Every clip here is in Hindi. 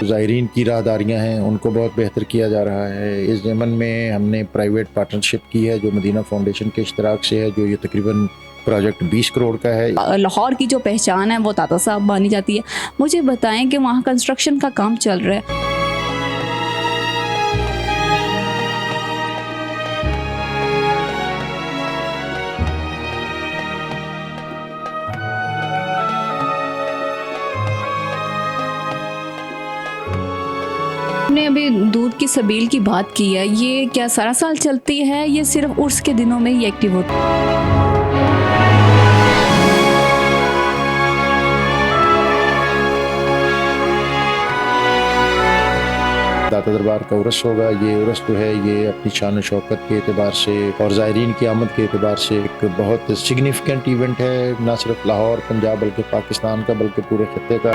ज़ायरीन की राहदारियाँ हैं उनको बहुत बेहतर किया जा रहा है। इस ज़मन में हमने प्राइवेट पार्टनरशिप की है जो मदीना फाउंडेशन के इश्तराक से है, जो ये तकरीबन प्रोजेक्ट 20 करोड़ का है। लाहौर की जो पहचान है वो ताता साहब मानी जाती है। मुझे बताएं कि वहाँ कंस्ट्रक्शन का काम चल रहा है। हमने अभी दूध की सबील की बात की है, ये क्या सारा साल चलती है, ये सिर्फ उर्स के दिनों में ही एक्टिव होती है? दाता दरबार का उर्स होगा। ये उर्स जो है ये अपनी शान शौकत के एतबार से और ज़ायरीन की आमद के एतबार से एक बहुत सिग्निफिकेंट इवेंट है, ना सिर्फ लाहौर पंजाब बल्कि पाकिस्तान का बल्कि पूरे खत्ते का।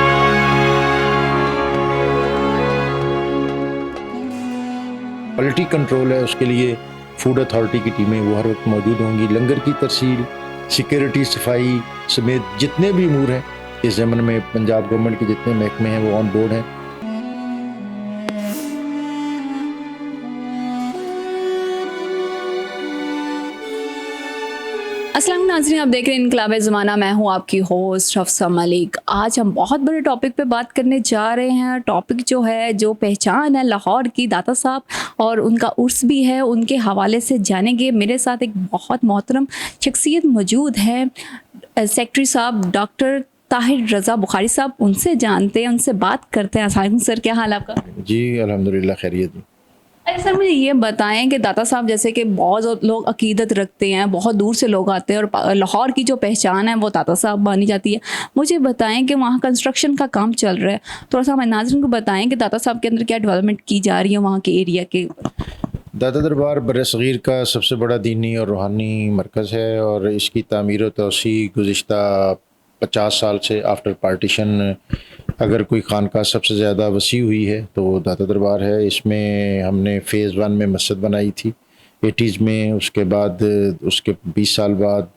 क्वालिटी कंट्रोल है, उसके लिए फूड अथॉरिटी की टीमें वो हर वक्त मौजूद होंगी। लंगर की तरसील, सिक्योरिटी, सफाई समेत जितने भी अमूर हैं इस ज़मन में पंजाब गवर्नमेंट के जितने महकमे हैं वो ऑन बोर्ड हैं। अस्सलाम नाज़रीन, आप देख रहे हैं इनकलाब ज़माना। मैं हूं आपकी होस्ट हफ्सा मलिक। आज हम बहुत बड़े टॉपिक पे बात करने जा रहे हैं। टॉपिक जो है, जो पहचान है लाहौर की, दाता साहब और उनका उर्स भी है, उनके हवाले से जानेंगे। मेरे साथ एक बहुत मोहतरम शख्सियत मौजूद है, सेक्रेटरी साहब डॉक्टर ताहिर रज़ा बुखारी साहब। उनसे जानते हैं, उनसे बात करते हैं। अस्सलाम सर, क्या हाल आपका? जी अल्हम्दुलिल्लाह खैरियत। अरे सर, मुझे ये बताएं कि दाता साहब जैसे कि बहुत लोग अकीदत रखते हैं, बहुत दूर से लोग आते हैं और लाहौर की जो पहचान है वो दाता साहब मानी जाती है। मुझे बताएं कि वहाँ कंस्ट्रक्शन का काम चल रहा है, थोड़ा सा हमारे नाज़रीन को बताएं कि दाता साहब के अंदर क्या डेवलपमेंट की जा रही है वहाँ के एरिया के। दाता दरबार बरसग़ीर का सबसे बड़ा दीनी और रूहानी मरकज़ है और इसकी तामीर व तोसी गुज़िश्ता 50 साल से आफ्टर पार्टीशन अगर कोई खानका सबसे ज़्यादा वसी हुई है तो दाता दरबार है। इसमें हमने फ़ेज़ 1 में मस्जिद बनाई थी 80s में, उसके बाद उसके 20 साल बाद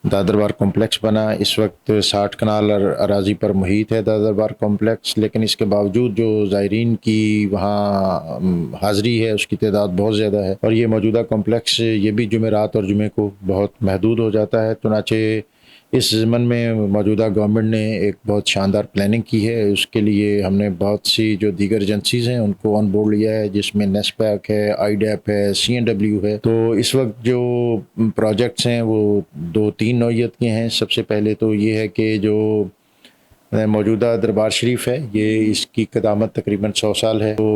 दाता दरबार कॉम्प्लेक्स बना। इस वक्त 60 कनाल अराज़ी पर मुहित है दाता दरबार कॉम्प्लेक्स, लेकिन इसके बावजूद जो ज़ायरीन की वहाँ हाज़िरी है उसकी तादाद बहुत ज़्यादा है और ये मौजूदा कॉम्प्लेक्स ये भी जुमेरात और जुमे को बहुत महदूद हो जाता है। चुनाचे इस ज़मन में मौजूदा गवर्नमेंट ने एक बहुत शानदार प्लानिंग की है। उसके लिए हमने बहुत सी जो दीगर एजेंसीज़ हैं उनको ऑन बोर्ड लिया है, जिसमें नेस्पैक है, आईडैप है, CNW है। तो इस वक्त जो प्रोजेक्ट्स हैं वो 2-3 नौइयत के हैं। सबसे पहले तो ये है कि जो मौजूदा दरबार शरीफ है ये इसकी क़दामत तकरीबन 100 साल है। तो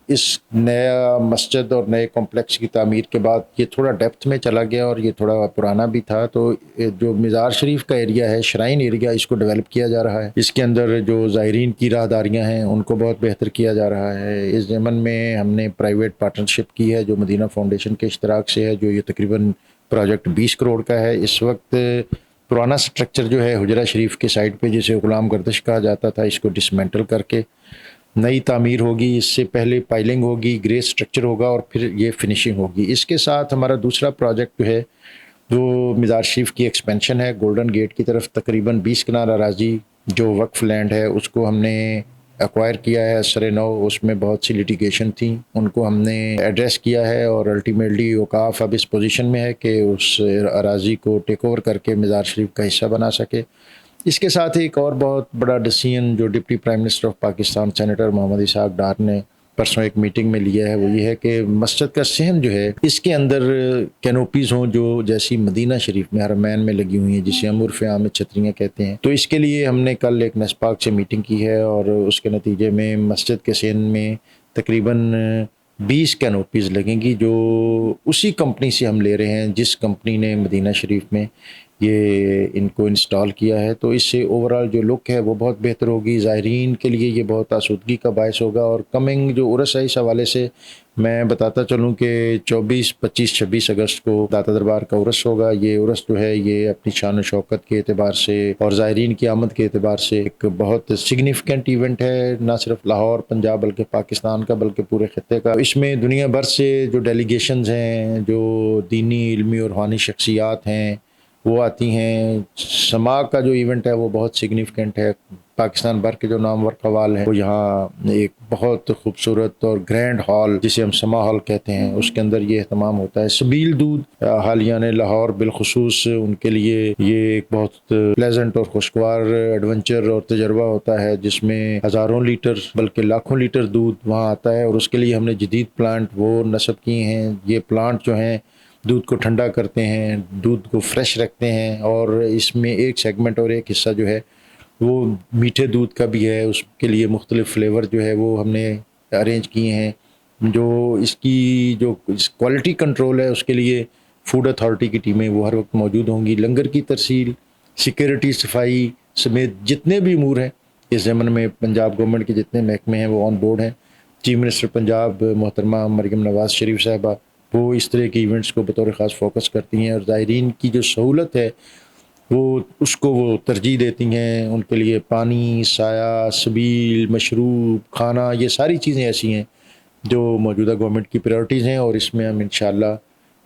इस नया मस्जिद और नए कॉम्प्लेक्स की तामीर के बाद ये थोड़ा डेप्थ में चला गया और ये थोड़ा पुराना भी था। तो जो मज़ार शरीफ का एरिया है, श्राइन एरिया, इसको डेवलप किया जा रहा है। इसके अंदर जो ज़ायरीन की राहदारियाँ हैं उनको बहुत बेहतर किया जा रहा है। इस ज़मन में हमने प्राइवेट पार्टनरशिप की है जो मदीना फाउंडेशन के इश्तराक से है, जो ये तकरीबन प्रोजेक्ट 20 करोड़ का है। इस वक्त पुराना स्ट्रक्चर जो है हुजरा शरीफ के साइड पे, जिसे गुलाम गर्दिश कहा जाता था, इसको डिसमेंटल करके नई तामीर होगी। इससे पहले पाइलिंग होगी, ग्रे स्ट्रक्चर होगा और फिर ये फिनिशिंग होगी। इसके साथ हमारा दूसरा प्रोजेक्ट जो है जो मज़ार शरीफ की एक्सपेंशन है गोल्डन गेट की तरफ, तकरीबन 20 कनाल अराज़ी जो वक्फ लैंड है उसको हमने एक्वायर किया है सरे नौ। उसमें बहुत सी लिटिगेशन थी, उनको हमने एड्रेस किया है और अल्टीमेटली औकाफ अब इस पोजीशन में है कि उस अराज़ी को टेक ओवर करके मज़ार शरीफ का हिस्सा बना सके। इसके साथ ही एक और बहुत बड़ा डिसीजन जो deputy prime minister of Pakistan senator Mohammad Ishaq Dar ने परसों एक मीटिंग में लिया है, वो ये है कि मस्जिद का सहन जो है इसके अंदर कैनोपीज़ हों जो जैसी मदीना शरीफ में हरमैन में लगी हुई हैं, जिसे हम उर्फ़ आम में छतरियाँ कहते हैं। तो इसके लिए हमने कल एक नेस्पाक से मीटिंग की है और उसके नतीजे में मस्जिद के सहन में तकरीबन 20 कैनोपीज़ लगेंगी जो उसी कंपनी से हम ले रहे हैं जिस कंपनी ने मदीना शरीफ में ये इनको इंस्टॉल किया है। तो इससे ओवरऑल जो लुक है वो बहुत बेहतर होगी। ज़ायरीन के लिए ये बहुत आसूदगी का बायस होगा। और कमिंग जो उर्स है इस हवाले से मैं बताता चलूँ कि 24, 25, 26 अगस्त को दाता दरबार का उर्स होगा। ये उर्स जो है ये अपनी शान शौकत के एतबार से और ज़ायरीन की आमद के एतबार से एक बहुत सिग्निफिकेंट इवेंट है, ना सिर्फ लाहौर पंजाब बल्कि पाकिस्तान का बल्कि पूरे खत्ते का। इसमें दुनिया भर से जो डेलीगेशंस हैं, जो दीनी, इल्मी और रूहानी शख्सियात हैं, वो आती हैं। समा का जो इवेंट है वो बहुत सिग्निफिकेंट है। पाकिस्तान भर के जो नामवर कवाल हैं वो यहाँ एक बहुत खूबसूरत और ग्रैंड हॉल जिसे हम समा हॉल कहते हैं उसके अंदर ये अहतमाम होता है। सबील दूध हालिया ने लाहौर बिलखुसूस उनके लिए ये एक बहुत प्लेजेंट और खुशगवार एडवेंचर और तजर्बा होता है जिसमें हज़ारों लीटर बल्कि लाखों लीटर दूध वहाँ आता है और उसके लिए हमने जदीद प्लांट वो नस्ब किए हैं। ये प्लांट जो हैं दूध को ठंडा करते हैं, दूध को फ्रेश रखते हैं और इसमें एक सेगमेंट और एक हिस्सा जो है वो मीठे दूध का भी है। उसके लिए मुख्तलिफ़ फ्लेवर जो है वो हमने अरेंज किए हैं। जो इसकी जो क्वालिटी कंट्रोल है उसके लिए फूड अथॉरिटी की टीमें वो हर वक्त मौजूद होंगी। लंगर की तरसील, सिक्योरिटी, सफाई समेत जितने भी अमूर हैं इस ज़मन में पंजाब गवर्नमेंट के जितने महकमे हैं वो ऑन बोर्ड हैं। चीफ मिनिस्टर पंजाब मोहतरमा मरियम नवाज़ शरीफ साहबा वो इस तरह के इवेंट्स को बतौर ख़ास फोकस करती हैं और ज़ायरीन की जो सहूलत है वो उसको वो तरजीह देती हैं। उनके लिए पानी, साया, सबील, मशरूब, खाना ये सारी चीज़ें ऐसी हैं जो मौजूदा गवर्नमेंट की प्रायोरिटीज़ हैं और इसमें हम इंशाअल्लाह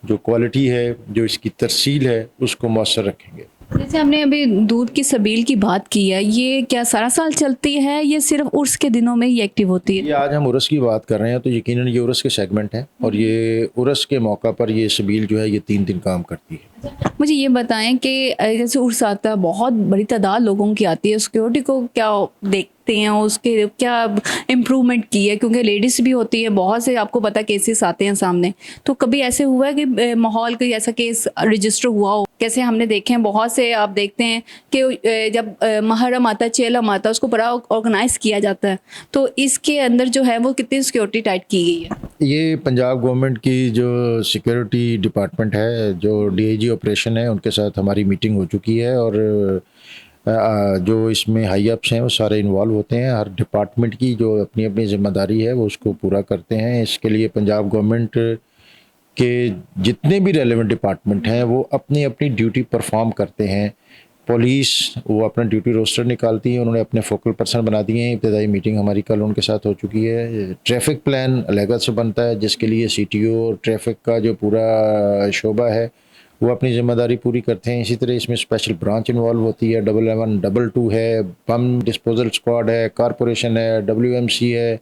जो क्वालिटी है, जो इसकी तरसील है उसको मौसर रखेंगे। जैसे हमने अभी दूध की सबील की बात की है, ये क्या सारा साल चलती है या सिर्फ उर्स के दिनों में ही एक्टिव होती है? ये आज हम उर्स की बात कर रहे हैं तो यकीनन ये उर्स के सेगमेंट हैं और ये उर्स के मौका पर ये सबील जो है ये 3 दिन काम करती है। मुझे ये बताएं कि जैसे उर्स आता है, बहुत बड़ी तादाद लोगों की आती है, सिक्योरिटी को क्या देखते हैं, उसके क्या इम्प्रूवमेंट की है? क्योंकि लेडीज़ भी होती है, बहुत से आपको पता केसेस आते हैं सामने, तो कभी ऐसे हुआ है कि माहौल कोई ऐसा केस रजिस्टर हुआ हो? कैसे हमने देखे हैं बहुत से, आप देखते हैं कि जब मुहर्रम आता है, चेलम आता है, उसको बड़ा ऑर्गेनाइज किया जाता है, तो इसके अंदर जो है वो कितनी सिक्योरिटी टाइट की गई है? ये पंजाब गवर्नमेंट की जो सिक्योरिटी डिपार्टमेंट है, जो डीआईजी ऑपरेशन है, उनके साथ हमारी मीटिंग हो चुकी है और जो इसमें हाई अप्स हैं वो सारे इन्वॉल्व होते हैं। हर डिपार्टमेंट की जो अपनी अपनी ज़िम्मेदारी है वो उसको पूरा करते हैं। इसके लिए पंजाब गवर्नमेंट के जितने भी रेलेवेंट डिपार्टमेंट हैं वो अपनी अपनी ड्यूटी परफॉर्म करते हैं। पुलिस वो अपना ड्यूटी रोस्टर निकालती है, उन्होंने अपने फोकल पर्सन बना दिए हैं। इब्तदाई मीटिंग हमारी कल उनके साथ हो चुकी है। ट्रैफिक प्लान अलग से बनता है जिसके लिए सीटीओ ट्रैफिक का जो पूरा शोबा है वो अपनी ज़िम्मेदारी पूरी करते हैं। इसी तरह इसमें स्पेशल ब्रांच इन्वॉल्व होती है, 11 22 है, बम डिस्पोजल स्क्वाड है, कॉरपोरेशन है, WMC है।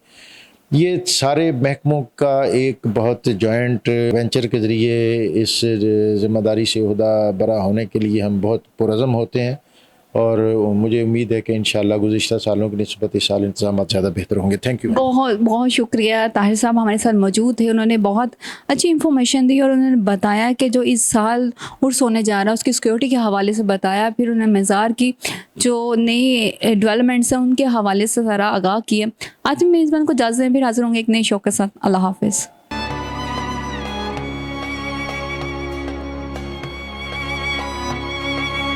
ये सारे महकमों का एक बहुत जॉइंट वेंचर के ज़रिए इस ज़िम्मेदारी से ओहदा बरा होने के लिए हम बहुत पुरज़म होते हैं और मुझे उम्मीद है कि इंशाअल्लाह गुज़िश्ता सालों की निस्बत इस साल इंतज़ामात ज़्यादा बेहतर होंगे। Thank you. बहुत बहुत शुक्रिया। ताहिर साहब हमारे साथ मौजूद थे, उन्होंने बहुत अच्छी इन्फॉर्मेशन दी और उन्होंने बताया कि जो इस साल उर्स होने जा रहा है उसकी सिक्योरिटी के हवाले से बताया, फिर उन्होंने मज़ार की जो नई डेवलपमेंट्स हैं उनके हवाले से सारा आगाह किया। आज मेज़बान को इजाज़त दें, फिर हाज़िर होंगे एक नए शो के साथ। अल्लाह हाफ़िज़।